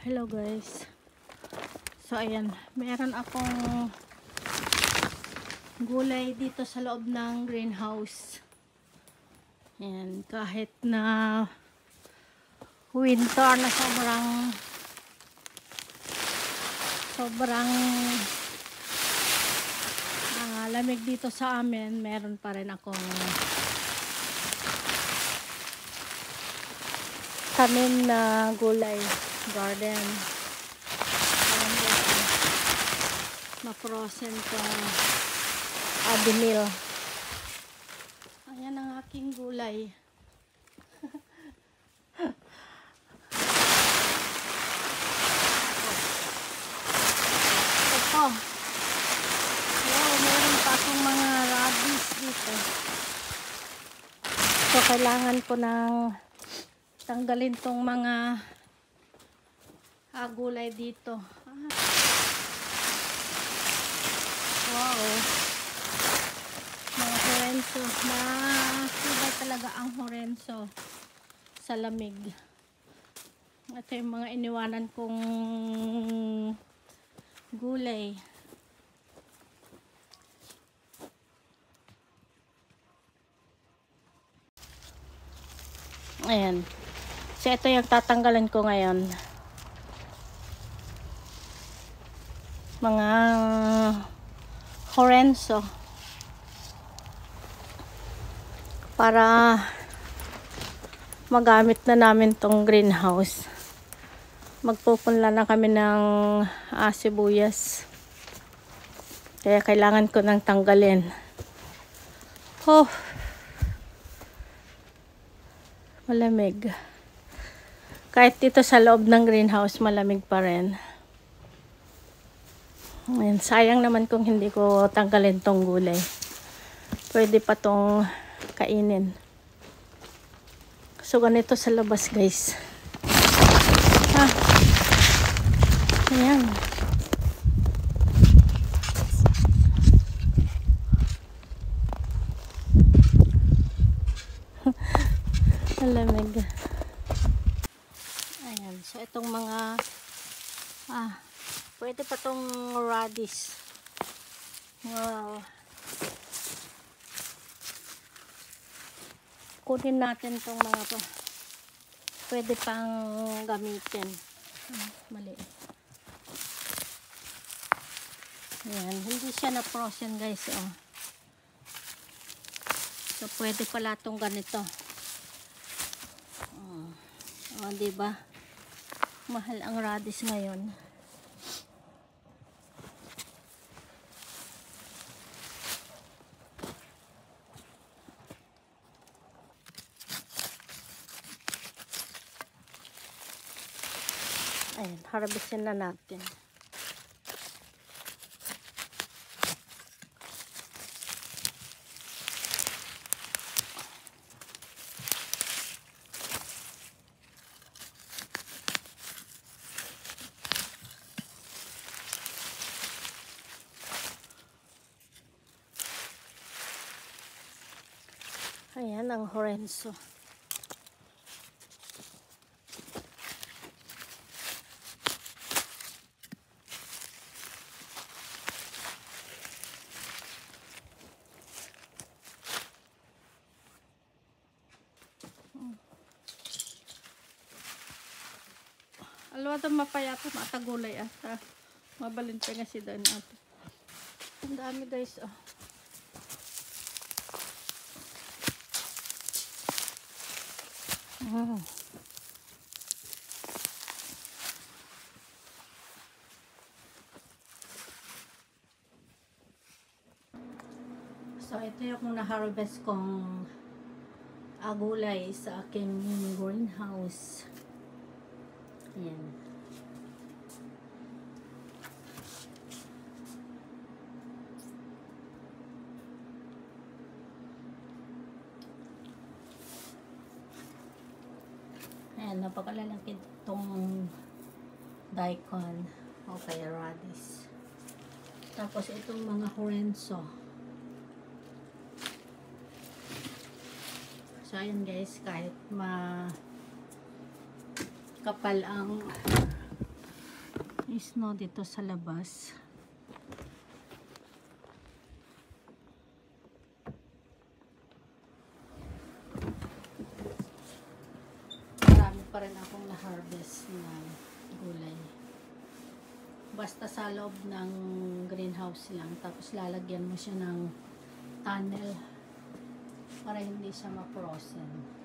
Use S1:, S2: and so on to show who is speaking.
S1: Hello guys. So ayan, meron akong gulay dito sa loob ng greenhouse. Ayan, kahit na winter na sobrang lamig dito sa amin, meron pa rin akong tanim na gulay garden. Ma-frozen tong adinil. Ayan ang aking gulay. Ito. Wow, meron pa akong mga radish dito. So, kailangan ko ng tanggalin tong mga gulay dito. Wow. Mga horenso. Matibay talaga ang horenso sa lamig. Ito yung mga iniwanan kong gulay. Ayan. So, ito yung tatanggalan ko ngayon. Mga horenso. Para magamit na namin tong greenhouse. Magpupunla na kami ng sibuyas. Kaya kailangan ko nang tanggalin. Oh! Malamig. Kahit dito sa loob ng greenhouse, malamig pa rin. Ayan, sayang naman kung hindi ko tanggalin tong gulay. Pwede pa tong kainin. So, ganito sa labas, guys. Ayan. Malamig. Ayan. So, itong mga pwede pa tong radish. Wow. Kunin natin tong mga to. Pwede pang gamitin. Mali. Ayan. Hindi siya na-frozen, guys. Oh. So, pwede pala tong ganito. Oh, diba? Mahal ang radish ngayon. Ayan, harvestin na natin. Ayan ang horenso. Alwa ito mapayato, matagulay at mabalin pa nga si Dan ate. Ang dami guys, oh. So, ito yung na-harvest kong gulay sa aking greenhouse. Ayan. Ayan, napakalalaki itong daikon o kaya radish. Tapos itong mga horenso. So, ayan guys, kahit kapal ang snow dito sa labas. Marami pa rin akong na-harvest na gulay. Basta sa loob ng greenhouse lang. Tapos lalagyan mo siya ng tunnel para hindi siya ma-frozen.